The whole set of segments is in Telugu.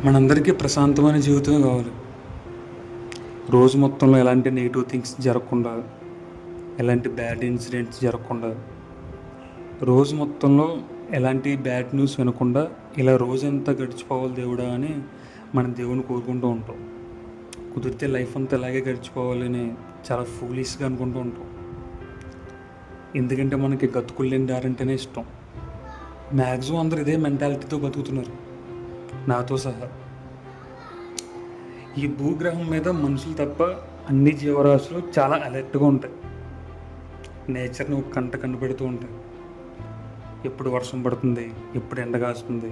మనందరికీ ప్రశాంతమైన జీవితమే కావాలి. రోజు మొత్తంలో ఎలాంటి నెగిటివ్ థింగ్స్ జరగకుండా, ఎలాంటి బ్యాడ్ ఇన్సిడెంట్స్ జరగకుండా, రోజు మొత్తంలో ఎలాంటి బ్యాడ్ న్యూస్ వినకుండా ఇలా రోజంతా గడిచిపోవాలి దేవుడా అని మనం దేవుని కోరుకుంటూ ఉంటాం. కుదిరితే లైఫ్ అంతా ఇలాగే గడిచిపోవాలని చాలా ఫూలిష్గా అనుకుంటూ ఉంటాం. ఎందుకంటే మనకి గతుకులేని దారంటేనే ఇష్టం. మ్యాక్సిమం అందరూ ఇదే మెంటాలిటీతో బతుకుతున్నారు, నాతో సహా. ఈ భూగ్రహం మీద మనుషులు తప్ప అన్ని జీవరాశులు చాలా అలర్ట్గా ఉంటాయి. నేచర్ని ఒక కంట కనిపెడుతూ ఉంటాయి. ఎప్పుడు వర్షం పడుతుంది, ఎప్పుడు ఎండ కాస్తుంది,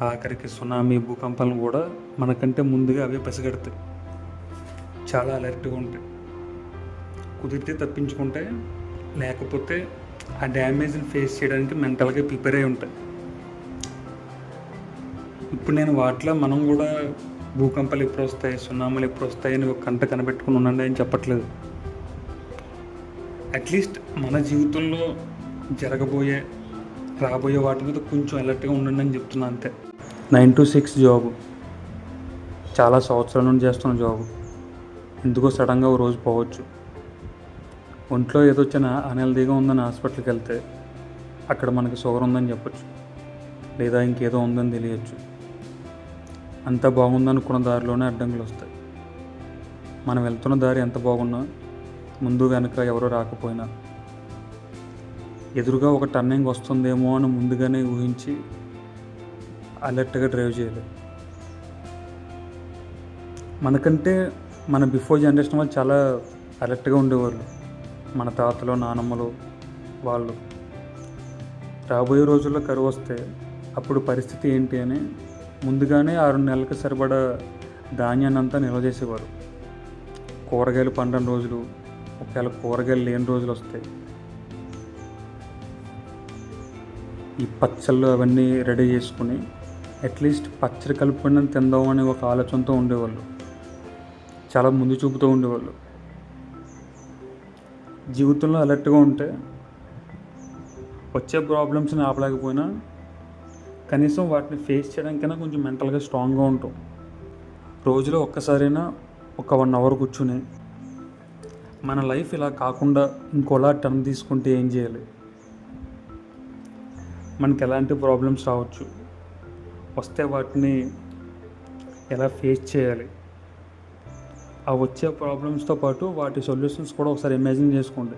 ఆఖరికి సునామీ, భూకంపాలను కూడా మనకంటే ముందుగా అవే పసిగడతాయి. చాలా అలర్ట్గా ఉంటాయి. కుదిరితే తప్పించుకుంటే, లేకపోతే ఆ డ్యామేజ్ని ఫేస్ చేయడానికి మెంటల్గా ప్రిపేర్ అయి ఉంటాయి. ఇప్పుడు నేను వాటిలో మనం కూడా భూకంపాలు ఎప్పుడు వస్తాయి, సునామీలు ఎప్పుడు వస్తాయి అని ఒక కంట కనిపెట్టుకుని ఉండండి అని చెప్పట్లేదు. అట్లీస్ట్ మన జీవితంలో జరగబోయే, రాబోయే వాటి మీద కొంచెం అలర్ట్గా ఉండండి అని చెప్తున్నా, అంతే. 9 to 6 జాబు, చాలా సంవత్సరాల నుండి చేస్తున్న జాబు. ఎందుకో సడన్గా ఓ రోజు పోవచ్చు. ఒంట్లో ఏదో వచ్చిన అన్హెల్దీగా ఉందని హాస్పిటల్కి వెళ్తే అక్కడ మనకి షుగర్ ఉందని చెప్పచ్చు, లేదా ఇంకేదో ఉందని తెలియచ్చు. అంత బాగుందనుకున్న దారిలోనే అడ్డంకులు వస్తాయి. మనం వెళ్తున్న దారి ఎంత బాగున్నా, ముందు వెనక ఎవరో రాకపోయినా, ఎదురుగా ఒక టర్నింగ్ వస్తుందేమో అని ముందుగానే ఊహించి అలర్ట్గా డ్రైవ్ చేయాలి. మనకంటే మన బిఫోర్ జనరేషన్ వాళ్ళు చాలా అలర్ట్గా ఉండేవాళ్ళు. మన తాతలు, నానమ్మలు వాళ్ళు. రాబోయే రోజుల్లో కరువు వస్తే అప్పుడు పరిస్థితి ఏంటి అని ముందుగానే 6 నెలలకు సరిపడా ధాన్యాన్ని అంతా నిల్వ చేసేవారు. కూరగాయలు పండని రోజులు, ఒకవేళ కూరగాయలు లేని రోజులు వస్తాయి, ఈ పచ్చళ్ళు అవన్నీ రెడీ చేసుకుని అట్లీస్ట్ పచ్చడి కలుపుకొని తిందాం అని ఒక ఆలోచనతో ఉండేవాళ్ళు. చాలా ముందు చూపుతూ ఉండేవాళ్ళు. జీవితంలో అలర్ట్గా ఉంటే వచ్చే ప్రాబ్లమ్స్ని ఆపలేకపోయినా కనీసం వాటిని ఫేస్ చేయడానికైనా కొంచెం మెంటల్గా స్ట్రాంగ్గా ఉంటాం. రోజులో ఒక్కసారైనా ఒక 1 hour కూర్చుని మన లైఫ్ ఇలా కాకుండా ఇంకోలా టర్న్ తీసుకుంటే ఏం చేయాలి, మనకి ఎలాంటి ప్రాబ్లమ్స్ రావచ్చు, వస్తే వాటిని ఎలా ఫేస్ చేయాలి, ఆ వచ్చే ప్రాబ్లమ్స్తో పాటు వాటి సొల్యూషన్స్ కూడా ఒకసారి ఇమాజిన్ చేసుకోండి.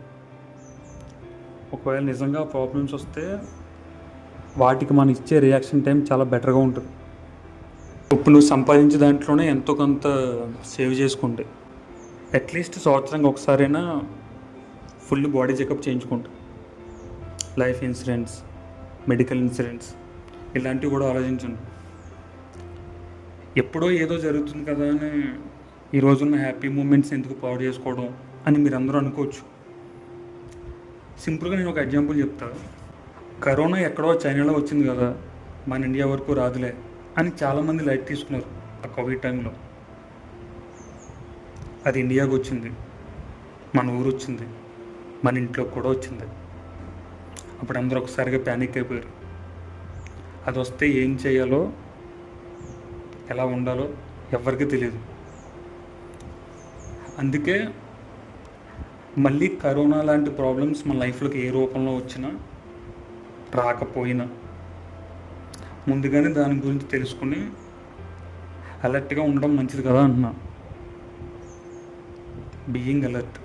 ఒకవేళ నిజంగా ప్రాబ్లమ్స్ వస్తే వాటికి మనం ఇచ్చే రియాక్షన్ టైం చాలా బెటర్గా ఉంటుంది. ఇప్పుడు నువ్వు సంపాదించే దాంట్లోనే ఎంతో కొంత సేవ్ చేసుకుంటే అట్లీస్ట్ సంవత్సరానికి ఒకసారైనా ఫుల్ బాడీ చెకప్ చేయించుకుంటా. లైఫ్ ఇన్సూరెన్స్, మెడికల్ ఇన్సూరెన్స్ ఇలాంటివి కూడా ఆలోచించండి. ఎప్పుడో ఏదో జరుగుతుంది కదా అని ఈ రోజున్న హ్యాపీ మూమెంట్స్ ఎందుకు పాడు చేసుకోవడం అని మీరు అందరూ అనుకోవచ్చు. సింపుల్గా నేను ఒక ఎగ్జాంపుల్ చెప్తాను. కరోనా ఎక్కడో చైనాలో వచ్చింది కదా, మన ఇండియా వరకు రాదులే అని చాలామంది లైట్ తీసుకున్నారు ఆ కోవిడ్ టైంలో. అది ఇండియాకు వచ్చింది, మన ఊరు వచ్చింది, మన ఇంట్లో కూడా వచ్చింది. అప్పుడు అందరూ ఒకసారిగా ప్యానిక్ అయిపోయారు. అది వస్తే ఏం చేయాలో, ఎలా ఉండాలో ఎవరికీ తెలియదు. అందుకే మళ్ళీ కరోనా లాంటి ప్రాబ్లమ్స్ మన లైఫ్లోకి ఏ రూపంలో వచ్చినా రాకపోయినా ముందుగానే దాని గురించి తెలుసుకుని అలర్ట్గా ఉండడం మంచిది కదా అంటున్నా. Being alert.